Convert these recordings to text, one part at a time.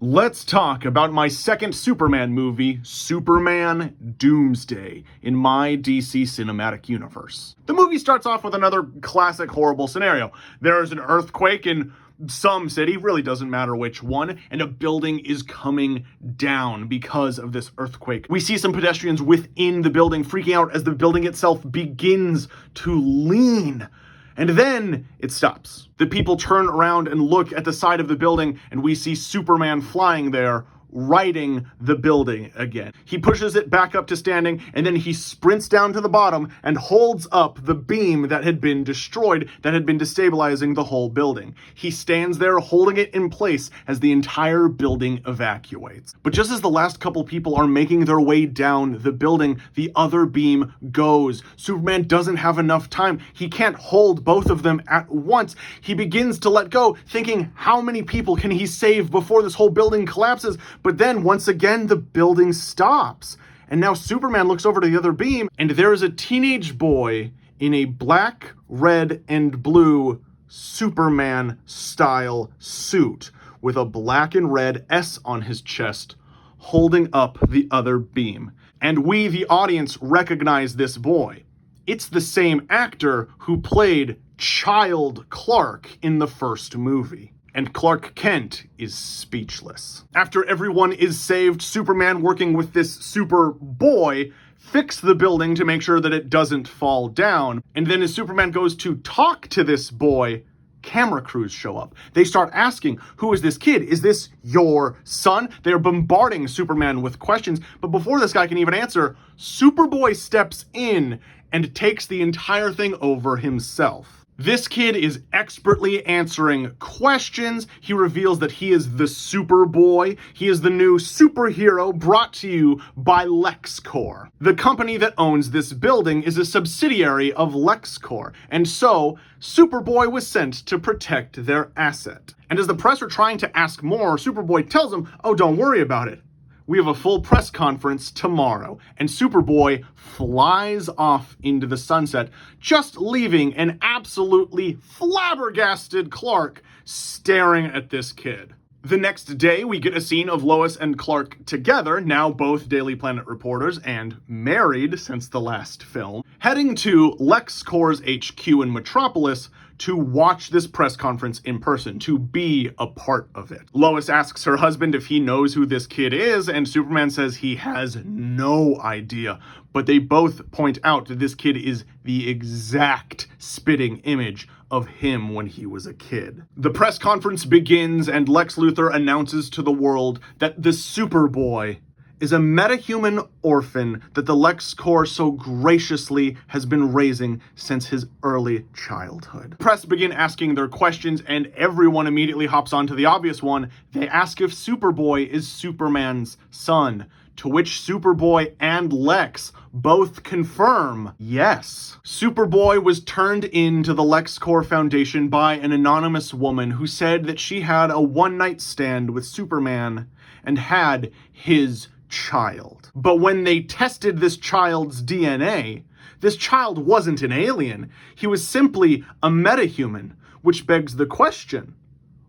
Let's talk about my second Superman movie, Superman Doomsday, in my DC cinematic universe. The movie starts off with another classic horrible scenario. There is an earthquake in some city, really doesn't matter which one, and a building is coming down because of this earthquake. We see some pedestrians within the building freaking out as the building itself begins to lean. And then it stops. The people turn around and look at the side of the building, and we see Superman flying there, righting the building again. He pushes it back up to standing, and then he sprints down to the bottom and holds up the beam that had been destroyed, that had been destabilizing the whole building. He stands there holding it in place as the entire building evacuates. But just as the last couple people are making their way down the building, the other beam goes. Superman doesn't have enough time. He can't hold both of them at once. He begins to let go, thinking, how many people can he save before this whole building collapses? But then, once again, the building stops. And now Superman looks over to the other beam, and there is a teenage boy in a black, red, and blue Superman-style suit with a black and red S on his chest, holding up the other beam. And we, the audience, recognize this boy. It's the same actor who played Child Clark in the first movie. And Clark Kent is speechless. After everyone is saved, Superman, working with this Superboy, fix the building to make sure that it doesn't fall down. And then as Superman goes to talk to this boy, camera crews show up. They start asking, who is this kid? Is this your son? They're bombarding Superman with questions. But before this guy can even answer, Superboy steps in and takes the entire thing over himself. This kid is expertly answering questions. He reveals that he is the Superboy. He is the new superhero brought to you by LexCorp. The company that owns this building is a subsidiary of LexCorp, and so Superboy was sent to protect their asset. And as the press are trying to ask more, Superboy tells them, oh, don't worry about it. We have a full press conference tomorrow. And Superboy flies off into the sunset, just leaving an absolutely flabbergasted Clark staring at this kid. The next day, we get a scene of Lois and Clark together, now both Daily Planet reporters and married since the last film, heading to LexCorp's HQ in Metropolis to watch this press conference in person, to be a part of it. Lois asks her husband if he knows who this kid is, and Superman says he has no idea. But they both point out that this kid is the exact spitting image of him when he was a kid. The press conference begins, and Lex Luthor announces to the world that the Superboy is a metahuman orphan that the LexCorp so graciously has been raising since his early childhood. Press begin asking their questions, and everyone immediately hops onto the obvious one. They ask if Superboy is Superman's son, to which Superboy and Lex both confirm yes. Superboy was turned into the LexCorp Foundation by an anonymous woman who said that she had a one-night stand with Superman and had his child. But when they tested this child's DNA, this child wasn't an alien. He was simply a metahuman, which begs the question,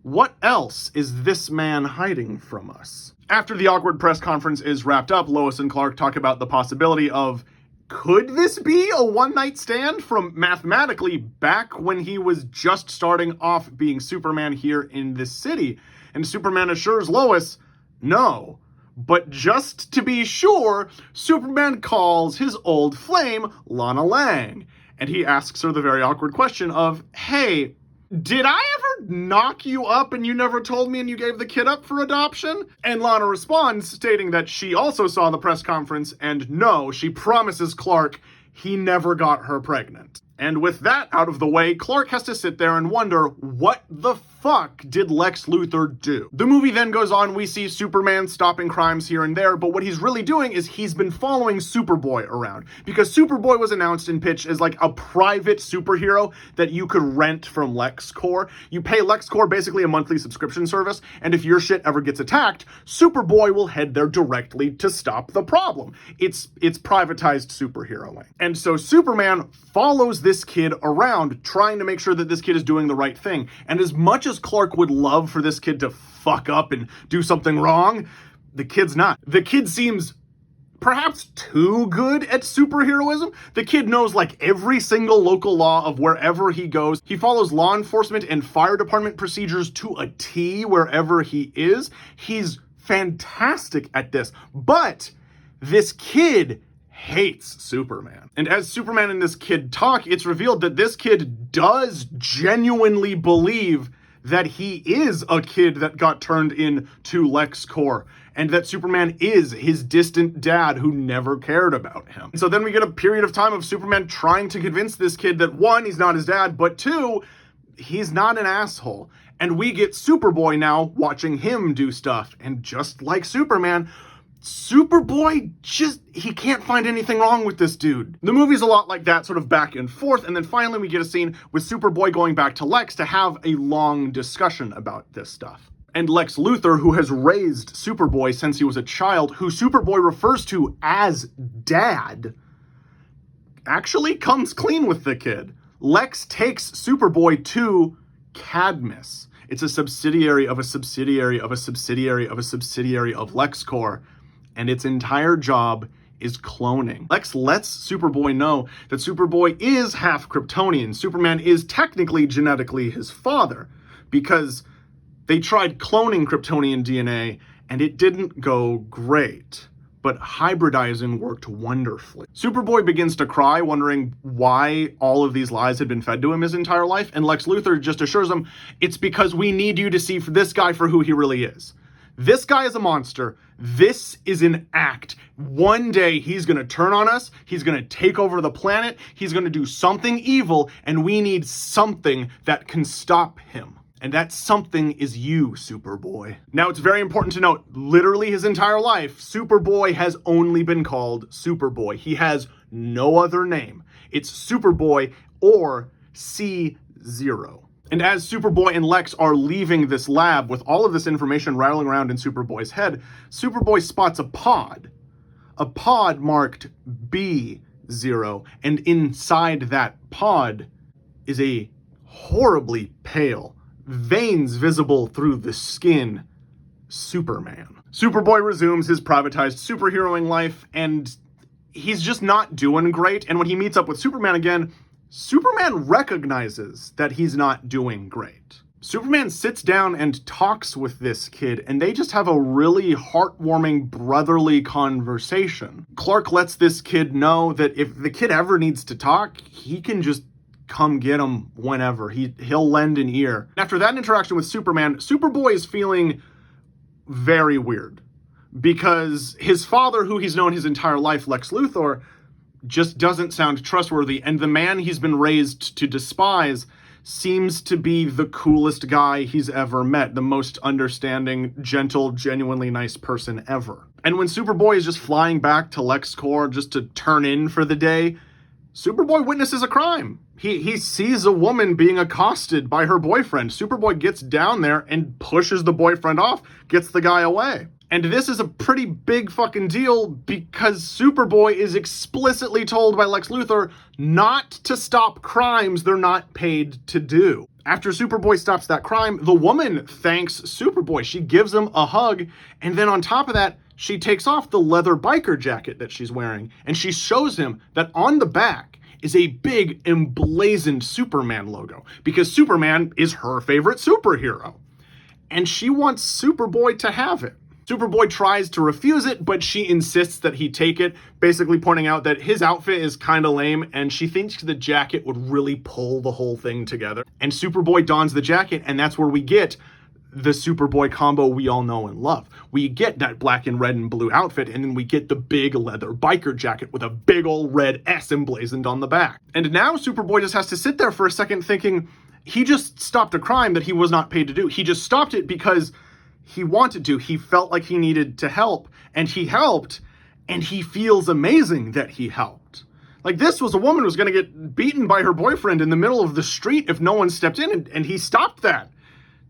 what else is this man hiding from us? After the awkward press conference is wrapped up, Lois and Clark talk about the possibility of, could this be a one-night stand from mathematically back when he was just starting off being Superman here in this city? And Superman assures Lois, no. But just to be sure, Superman calls his old flame Lana Lang. And he asks her the very awkward question of, hey, did I ever knock you up and you never told me and you gave the kid up for adoption? And Lana responds, stating that she also saw the press conference and no, she promises Clark he never got her pregnant. And with that out of the way, Clark has to sit there and wonder, what the fuck did Lex Luthor do? The movie then goes on, we see Superman stopping crimes here and there, but what he's really doing is he's been following Superboy around. Because Superboy was announced and pitched as like a private superhero that you could rent from LexCorp. You pay LexCorp basically a monthly subscription service, and if your shit ever gets attacked, Superboy will head there directly to stop the problem. It's privatized superheroing. And so Superman follows this kid around, trying to make sure that this kid is doing the right thing. And as much as as Clark would love for this kid to fuck up and do something wrong, the kid's not. The kid seems perhaps too good at superheroism. The kid knows like every single local law of wherever he goes. He follows law enforcement and fire department procedures to a T wherever he is. He's fantastic at this. But this kid hates Superman. And as Superman and this kid talk, it's revealed that this kid does genuinely believe that he is a kid that got turned into LexCorp, and that Superman is his distant dad who never cared about him. So then we get a period of time of Superman trying to convince this kid that one, he's not his dad, but two, he's not an asshole. And we get Superboy now watching him do stuff. And just like Superman, Superboy he can't find anything wrong with this dude. The movie's a lot like that, sort of back and forth, and then finally we get a scene with Superboy going back to Lex to have a long discussion about this stuff. And Lex Luthor, who has raised Superboy since he was a child, who Superboy refers to as Dad, actually comes clean with the kid. Lex takes Superboy to Cadmus. It's a subsidiary of a subsidiary of a subsidiary of a subsidiary of LexCorp, and its entire job is cloning. Lex lets Superboy know that Superboy is half Kryptonian. Superman is technically genetically his father, because they tried cloning Kryptonian DNA and it didn't go great, but hybridizing worked wonderfully. Superboy begins to cry, wondering why all of these lies had been fed to him his entire life, and Lex Luthor just assures him, it's because we need you to see this guy for who he really is. This guy is a monster. This is an act. One day he's going to turn on us. He's going to take over the planet. He's going to do something evil, and we need something that can stop him. And that something is you, Superboy. Now, it's very important to note, literally his entire life, Superboy has only been called Superboy. He has no other name. It's Superboy or C0. And as Superboy and Lex are leaving this lab with all of this information rattling around in Superboy's head, Superboy spots a pod marked B0, and inside that pod is a horribly pale, veins visible through the skin, Superman. Superboy resumes his privatized superheroing life, and he's just not doing great, and when he meets up with Superman again, Superman recognizes that he's not doing great. Superman sits down and talks with this kid, and they just have a really heartwarming, brotherly conversation. Clark lets this kid know that if the kid ever needs to talk, he can just come get him whenever. He'll lend an ear. After that interaction with Superman, Superboy is feeling very weird, because his father, who he's known his entire life, Lex Luthor, just doesn't sound trustworthy, and the man he's been raised to despise seems to be the coolest guy he's ever met, the most understanding, gentle, genuinely nice person ever. And when Superboy is just flying back to LexCorp just to turn in for the day, Superboy witnesses a crime. He sees a woman being accosted by her boyfriend. Superboy gets down there and pushes the boyfriend off, gets the guy away. And this is a pretty big fucking deal, because Superboy is explicitly told by Lex Luthor not to stop crimes they're not paid to do. After Superboy stops that crime, the woman thanks Superboy. She gives him a hug, and then on top of that, she takes off the leather biker jacket that she's wearing, and she shows him that on the back is a big emblazoned Superman logo, because Superman is her favorite superhero. And she wants Superboy to have it. Superboy tries to refuse it, but she insists that he take it, basically pointing out that his outfit is kind of lame, and she thinks the jacket would really pull the whole thing together. And Superboy dons the jacket, and that's where we get the Superboy combo we all know and love. We get that black and red and blue outfit, and then we get the big leather biker jacket with a big old red S emblazoned on the back. And now Superboy just has to sit there for a second thinking, he just stopped a crime that he was not paid to do. He just stopped it because he wanted to. He felt like he needed to help, and he helped, and he feels amazing that he helped. Like, this was a woman who was going to get beaten by her boyfriend in the middle of the street if no one stepped in, and he stopped that.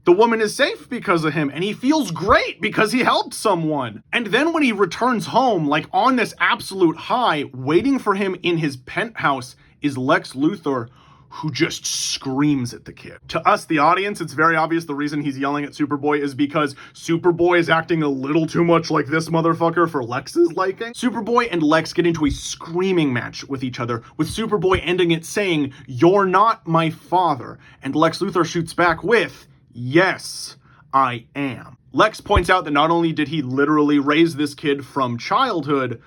The woman is safe because of him, and he feels great because he helped someone. And then when he returns home, like on this absolute high, waiting for him in his penthouse is Lex Luthor, who just screams at the kid. To us, the audience, it's very obvious the reason he's yelling at Superboy is because Superboy is acting a little too much like this motherfucker for Lex's liking. Superboy and Lex get into a screaming match with each other, with Superboy ending it saying, "You're not my father," and Lex Luthor shoots back with, "Yes, I am." Lex points out that not only did he literally raise this kid from childhood,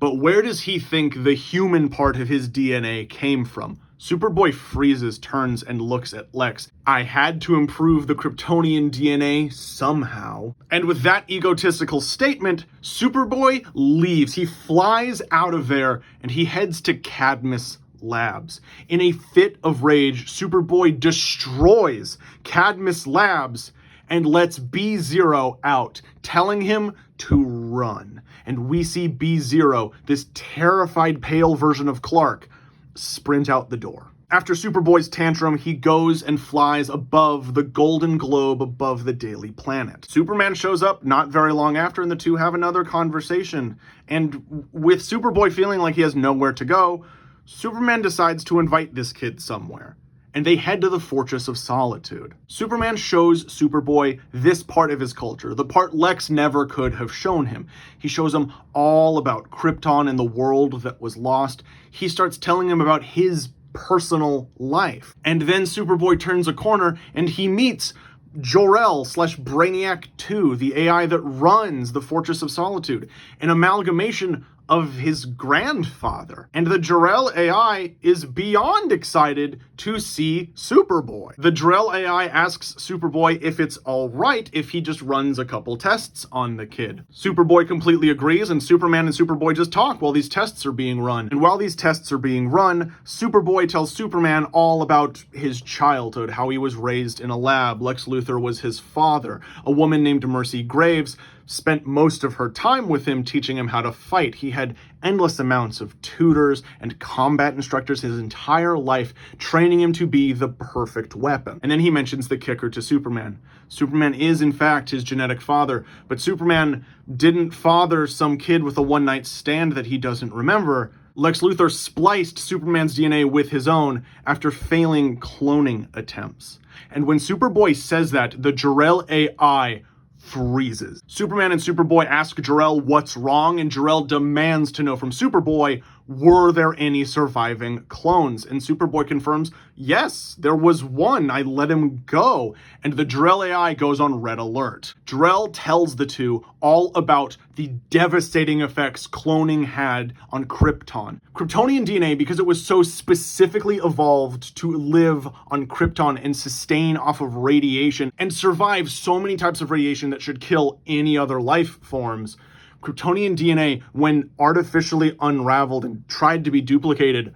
but where does he think the human part of his DNA came from? Superboy freezes, turns, and looks at Lex. "I had to improve the Kryptonian DNA somehow." And with that egotistical statement, Superboy leaves. He flies out of there, and he heads to Cadmus Labs. In a fit of rage, Superboy destroys Cadmus Labs and lets B-Zero out, telling him to run. And we see B-Zero, this terrified, pale version of Clark, sprint out the door. After Superboy's tantrum, he goes and flies above the Golden Globe above the Daily Planet. Superman shows up not very long after, and the two have another conversation. And with Superboy feeling like he has nowhere to go, Superman decides to invite this kid somewhere, and they head to the Fortress of Solitude. Superman shows Superboy this part of his culture, the part Lex never could have shown him. He shows him all about Krypton and the world that was lost. He starts telling him about his personal life. And then Superboy turns a corner and he meets Jor-El/Brainiac 2, the AI that runs the Fortress of Solitude, an amalgamation of his grandfather. And the Jor-El AI is beyond excited to see Superboy. The Jor-El AI asks Superboy if it's all right if he just runs a couple tests on the kid. Superboy completely agrees, and Superman and Superboy just talk while these tests are being run. And while these tests are being run, Superboy tells Superman all about his childhood, how he was raised in a lab. Lex Luthor was his father. A woman named Mercy Graves spent most of her time with him, teaching him how to fight. He had endless amounts of tutors and combat instructors his entire life, training him to be the perfect weapon. And then he mentions the kicker to Superman. Superman is, in fact, his genetic father, but Superman didn't father some kid with a one-night stand that he doesn't remember. Lex Luthor spliced Superman's DNA with his own after failing cloning attempts. And when Superboy says that, the Jor-El AI freezes. Superman and Superboy ask Jor-El what's wrong, and Jor-El demands to know from Superboy, were there any surviving clones? And Superboy confirms, yes, there was one. I let him go. And the Jor-El AI goes on red alert. Jor-El tells the two all about the devastating effects cloning had on Krypton. Kryptonian DNA, because it was so specifically evolved to live on Krypton and sustain off of radiation and survive so many types of radiation that should kill any other life forms, Kryptonian DNA, when artificially unraveled and tried to be duplicated,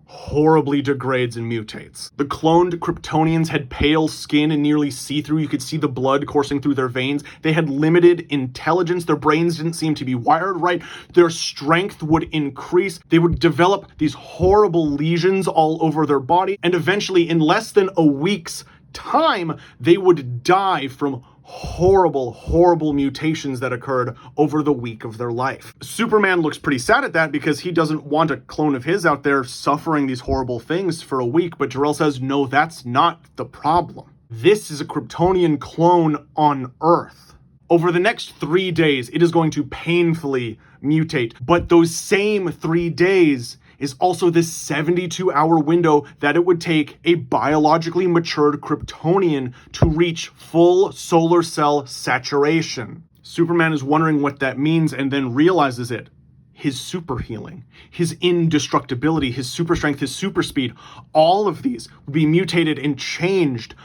horribly degrades and mutates. The cloned Kryptonians had pale skin and nearly see-through. You could see the blood coursing through their veins. They had limited intelligence. Their brains didn't seem to be wired right. Their strength would increase. They would develop these horrible lesions all over their body. And eventually, in less than a week's time, they would die from horrible mutations that occurred over the week of their life. Superman looks pretty sad at that because he doesn't want a clone of his out there suffering these horrible things for a week, but Jor-El says, no, that's not the problem. This is a Kryptonian clone on Earth. Over the next 3 days, it is going to painfully mutate, but those same 3 days is also this 72-hour window that it would take a biologically matured Kryptonian to reach full solar cell saturation. Superman is wondering what that means and then realizes it. His super healing, his indestructibility, his super strength, his super speed, all of these will be mutated and changed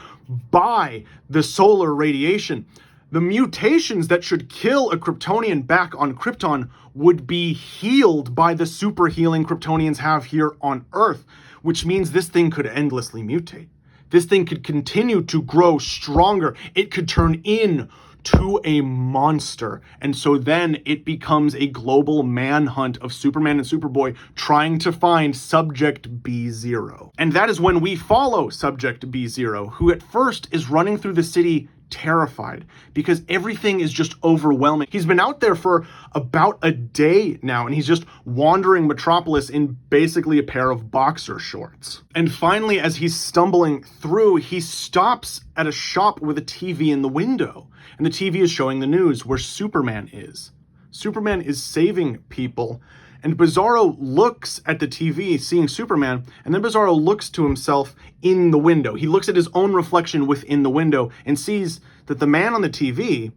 by the solar radiation. The mutations that should kill a Kryptonian back on Krypton would be healed by the super healing Kryptonians have here on Earth, which means this thing could endlessly mutate. This thing could continue to grow stronger. It could turn into a monster. And so then it becomes a global manhunt of Superman and Superboy trying to find Subject B-Zero. And that is when we follow Subject B-Zero, who at first is running through the city terrified because everything is just overwhelming. He's been out there for about a day now, and he's just wandering Metropolis in basically a pair of boxer shorts. And finally, as he's stumbling through, he stops at a shop with a TV in the window, and the TV is showing the news where Superman is. Superman is saving people, and Bizarro looks at the TV, seeing Superman, and then Bizarro looks to himself in the window. He looks at his own reflection within the window and sees that the man on the TV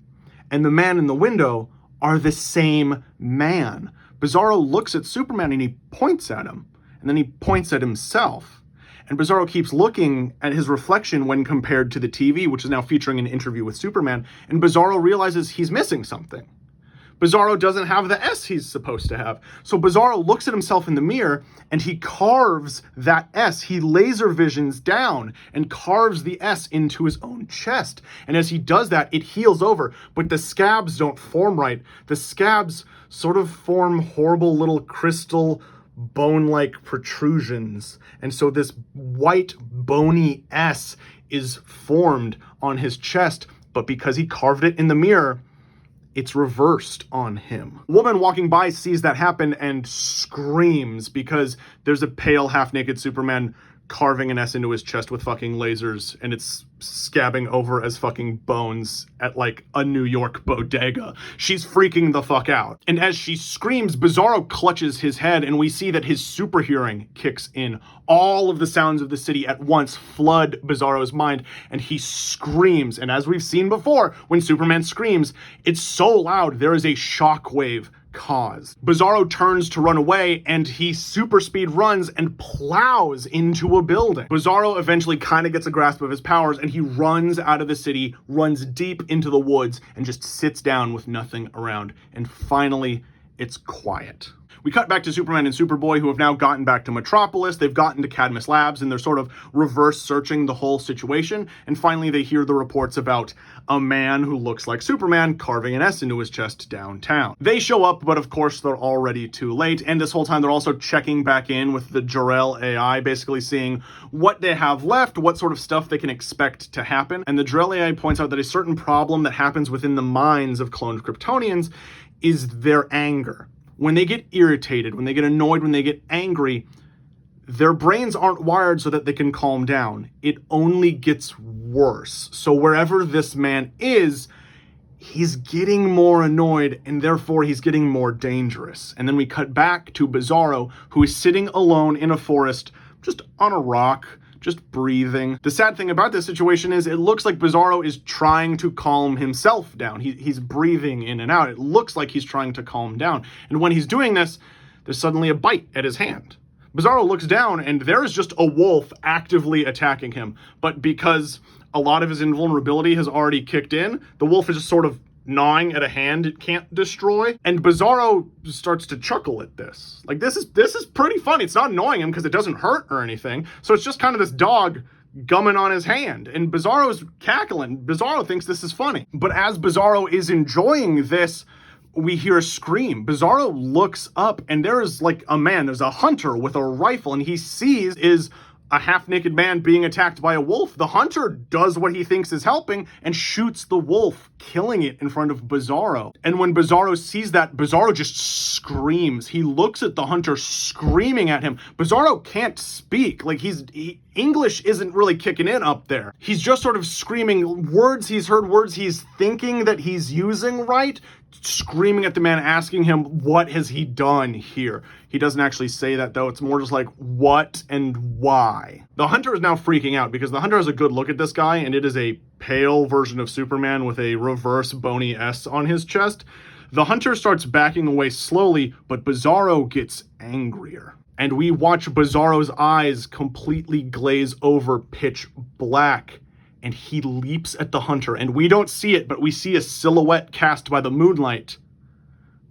and the man in the window are the same man. Bizarro looks at Superman and he points at him, and then he points at himself. And Bizarro keeps looking at his reflection when compared to the TV, which is now featuring an interview with Superman, and Bizarro realizes he's missing something. Bizarro doesn't have the S he's supposed to have. So Bizarro looks at himself in the mirror and he carves that S. He laser visions down and carves the S into his own chest. And as he does that, it heals over, but the scabs don't form right. The scabs sort of form horrible little crystal bone-like protrusions. And so this white bony S is formed on his chest, but because he carved it in the mirror, it's reversed on him. A woman walking by sees that happen and screams because there's a pale, half-naked Superman carving an S into his chest with fucking lasers, and it's scabbing over as fucking bones at like a New York bodega. She's freaking the fuck out. And as she screams, Bizarro clutches his head, and we see that his super hearing kicks in. All of the sounds of the city at once flood Bizarro's mind, and he screams. And as we've seen before, when Superman screams, it's so loud there is a shockwave caused. Bizarro turns to run away, and he super speed runs and plows into a building. Bizarro eventually kind of gets a grasp of his powers, and he runs out of the city, runs deep into the woods, and just sits down with nothing around. And finally, it's quiet. We cut back to Superman and Superboy, who have now gotten back to Metropolis. They've gotten to Cadmus Labs, and they're sort of reverse searching the whole situation. And finally, they hear the reports about a man who looks like Superman carving an S into his chest downtown. They show up, but of course, they're already too late. And this whole time, they're also checking back in with the Jor-El AI, basically seeing what they have left, what sort of stuff they can expect to happen. And the Jor-El AI points out that a certain problem that happens within the minds of cloned Kryptonians is their anger. When they get irritated, when they get annoyed, when they get angry, their brains aren't wired so that they can calm down. It only gets worse. So wherever this man is, he's getting more annoyed, and therefore he's getting more dangerous. And then we cut back to Bizarro, who is sitting alone in a forest, just on a rock, just breathing. The sad thing about this situation is it looks like Bizarro is trying to calm himself down. He's breathing in and out. It looks like he's trying to calm down. And when he's doing this, there's suddenly a bite at his hand. Bizarro looks down, and there is just a wolf actively attacking him. But because a lot of his invulnerability has already kicked in, the wolf is just sort of gnawing at a hand it can't destroy. And Bizarro starts to chuckle at this. Like, this is pretty funny. It's not annoying him because it doesn't hurt or anything. So it's just kind of this dog gumming on his hand. And Bizarro's cackling. Bizarro thinks this is funny. But as Bizarro is enjoying this, we hear a scream. Bizarro looks up, and there's like a man. There's a hunter with a rifle, and he sees is a half-naked man being attacked by a wolf. The hunter does what he thinks is helping and shoots the wolf, killing it in front of Bizarro. And when Bizarro sees that, Bizarro just screams. He looks at the hunter, screaming at him. Bizarro can't speak. Like, English isn't really kicking in up there. He's just sort of screaming words he's heard, words he's thinking that he's using right, screaming at the man, asking him, what has he done here? He doesn't actually say that, though. It's more just like, what and why? The hunter is now freaking out because the hunter has a good look at this guy, and it is a pale version of Superman with a reverse bony S on his chest. The hunter starts backing away slowly, but Bizarro gets angrier. And we watch Bizarro's eyes completely glaze over pitch black, and he leaps at the hunter, and we don't see it, but we see a silhouette cast by the moonlight.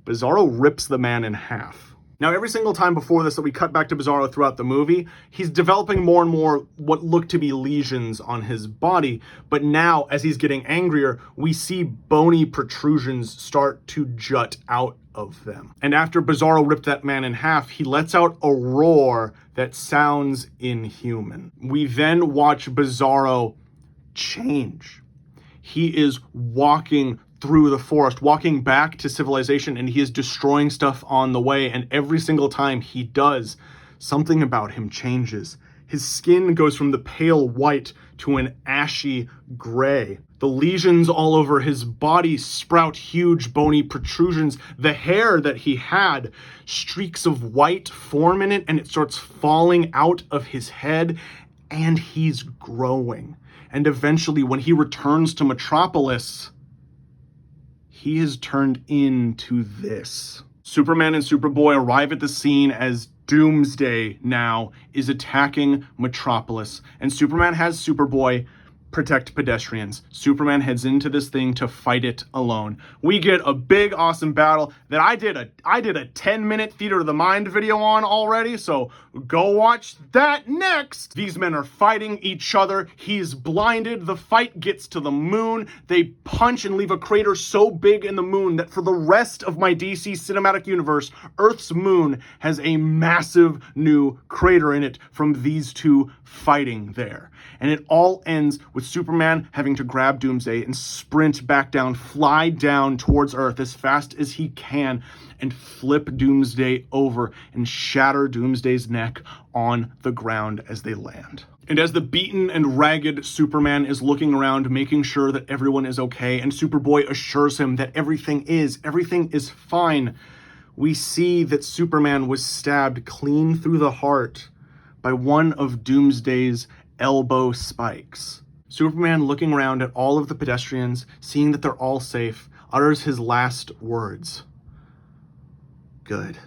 Bizarro rips the man in half. Now, every single time before this that we cut back to Bizarro throughout the movie, he's developing more and more what look to be lesions on his body, but now, as he's getting angrier, we see bony protrusions start to jut out of them. And after Bizarro ripped that man in half, he lets out a roar that sounds inhuman. We then watch Bizarro change. he is walking through the forest, walking back to civilization, and he is destroying stuff on the way. And every single time he does, something about him changes. His skin goes from the pale white to an ashy gray. The lesions all over his body sprout huge bony protrusions. The hair that he had, streaks of white form in it, and it starts falling out of his head, and he's growing. And eventually, when he returns to Metropolis, he is turned into this. Superman and Superboy arrive at the scene as Doomsday now is attacking Metropolis, and Superman has Superboy protect pedestrians. Superman heads into this thing to fight it alone. We get a big, awesome battle that I did a 10-minute Theater of the Mind video on already, so go watch that next. These men are fighting each other. He's blinded. The fight gets to the moon. They punch and leave a crater so big in the moon that for the rest of my DC cinematic universe, Earth's moon has a massive new crater in it from these two fighting there. And it all ends with Superman having to grab Doomsday and sprint back down, fly down towards Earth as fast as he can, and flip Doomsday over and shatter Doomsday's neck on the ground as they land. And as the beaten and ragged Superman is looking around, making sure that everyone is okay, and Superboy assures him that everything is fine, we see that Superman was stabbed clean through the heart by one of Doomsday's elbow spikes. Superman, looking around at all of the pedestrians, seeing that they're all safe, utters his last words. Good.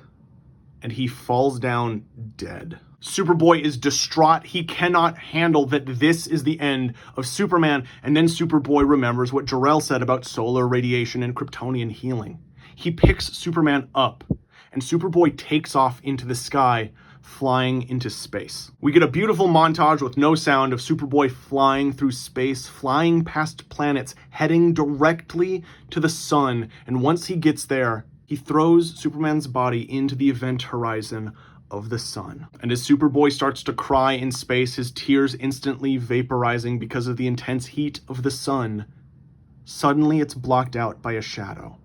And he falls down dead. Superboy is distraught. He cannot handle that this is the end of Superman. And then Superboy remembers what Jor-El said about solar radiation and Kryptonian healing. He picks Superman up, and Superboy takes off into the sky, flying into space. We get a beautiful montage with no sound of Superboy flying through space, flying past planets, heading directly to the sun. And once he gets there, he throws Superman's body into the event horizon of the sun. And as Superboy starts to cry in space, his tears instantly vaporizing because of the intense heat of the sun, suddenly it's blocked out by a shadow.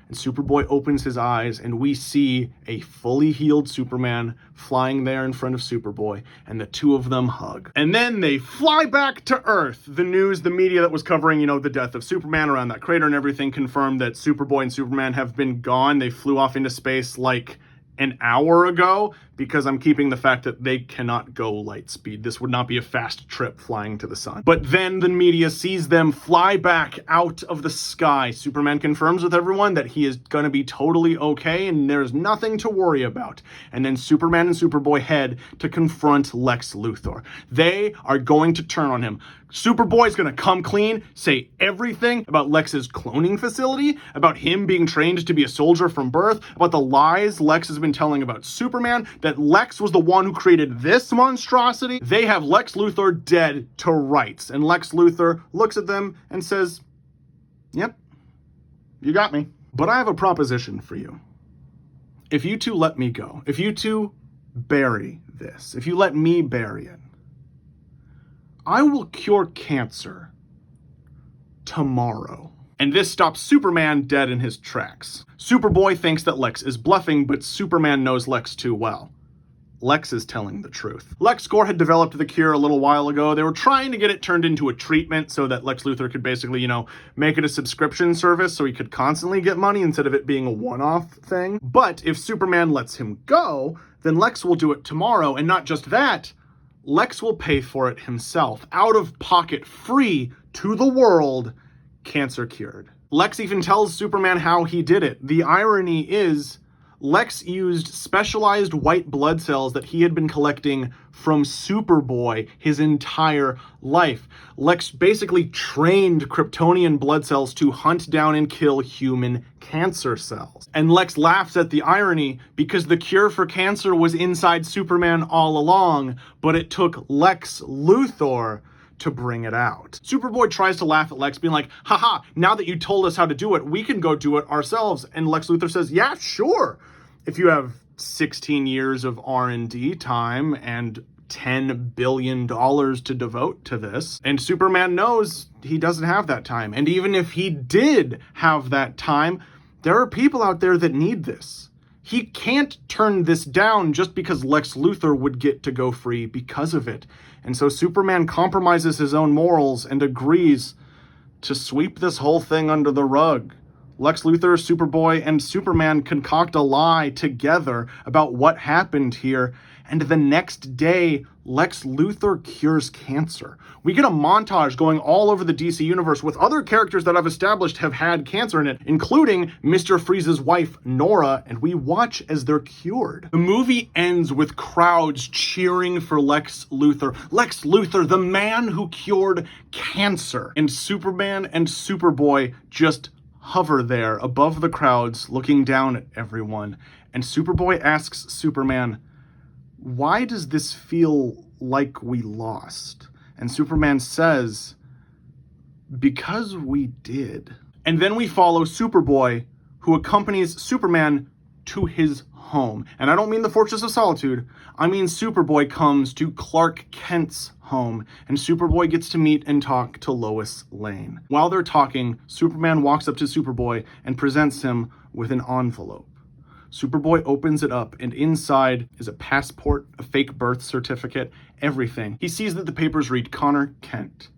And Superboy opens his eyes, and we see a fully healed Superman flying there in front of Superboy, and the two of them hug. And then they fly back to Earth. The news, the media that was covering, the death of Superman around that crater and everything, confirmed that Superboy and Superman have been gone. They flew off into space like an hour ago, because I'm keeping the fact that they cannot go light speed. This would not be a fast trip flying to the sun. But then the media sees them fly back out of the sky. Superman confirms with everyone that he is going to be totally okay and there's nothing to worry about. And then Superman and Superboy head to confront Lex Luthor. They are going to turn on him. Superboy's gonna come clean, say everything about Lex's cloning facility, about him being trained to be a soldier from birth, about the lies Lex has been telling about Superman, that Lex was the one who created this monstrosity. They have Lex Luthor dead to rights. And Lex Luthor looks at them and says, "Yep, you got me. But I have a proposition for you. If you two let me go, if you two bury this, if you let me bury it, I will cure cancer tomorrow." And this stops Superman dead in his tracks. Superboy thinks that Lex is bluffing, but Superman knows Lex too well. Lex is telling the truth. LexCorp had developed the cure a little while ago. They were trying to get it turned into a treatment so that Lex Luthor could basically, make it a subscription service so he could constantly get money instead of it being a one-off thing. But if Superman lets him go, then Lex will do it tomorrow. And not just that, Lex will pay for it himself, out of pocket, free to the world, cancer cured. Lex even tells Superman how he did it. The irony is, Lex used specialized white blood cells that he had been collecting from Superboy his entire life. Lex basically trained Kryptonian blood cells to hunt down and kill human cancer cells. And Lex laughs at the irony because the cure for cancer was inside Superman all along, but it took Lex Luthor to bring it out. Superboy tries to laugh at Lex, being like, haha, now that you told us how to do it, we can go do it ourselves. And Lex Luthor says, yeah, sure. If you have 16 years of R&D time and $10 billion to devote to this. And Superman knows he doesn't have that time. And even if he did have that time, there are people out there that need this. He can't turn this down just because Lex Luthor would get to go free because of it. And so Superman compromises his own morals and agrees to sweep this whole thing under the rug. Lex Luthor, Superboy, and Superman concoct a lie together about what happened here, and the next day, Lex Luthor cures cancer. We get a montage going all over the DC universe with other characters that I've established have had cancer in it, including Mr. Freeze's wife, Nora, and we watch as they're cured. The movie ends with crowds cheering for Lex Luthor. Lex Luthor, the man who cured cancer. And Superman and Superboy just hover there above the crowds, looking down at everyone. And Superboy asks Superman, "Why does this feel like we lost?" And Superman says, "Because we did." And then we follow Superboy, who accompanies Superman to his home. And I don't mean the Fortress of Solitude. I mean Superboy comes to Clark Kent's home, and Superboy gets to meet and talk to Lois Lane. While they're talking, Superman walks up to Superboy and presents him with an envelope. Superboy opens it up, and inside is a passport, a fake birth certificate, everything. He sees that the papers read Connor Kent,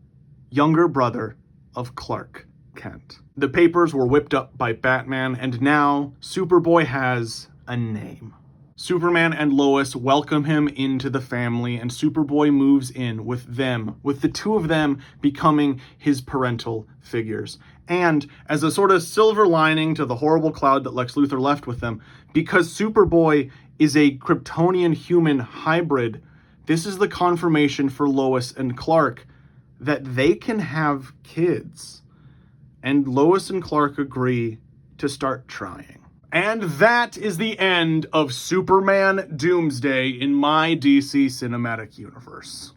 younger brother of Clark Kent. The papers were whipped up by Batman, and now Superboy has a name. Superman and Lois welcome him into the family, and Superboy moves in with them, with the two of them becoming his parental figures. And as a sort of silver lining to the horrible cloud that Lex Luthor left with them, because Superboy is a Kryptonian human hybrid, this is the confirmation for Lois and Clark that they can have kids. And Lois and Clark agree to start trying. And that is the end of Superman Doomsday in my DC Cinematic Universe.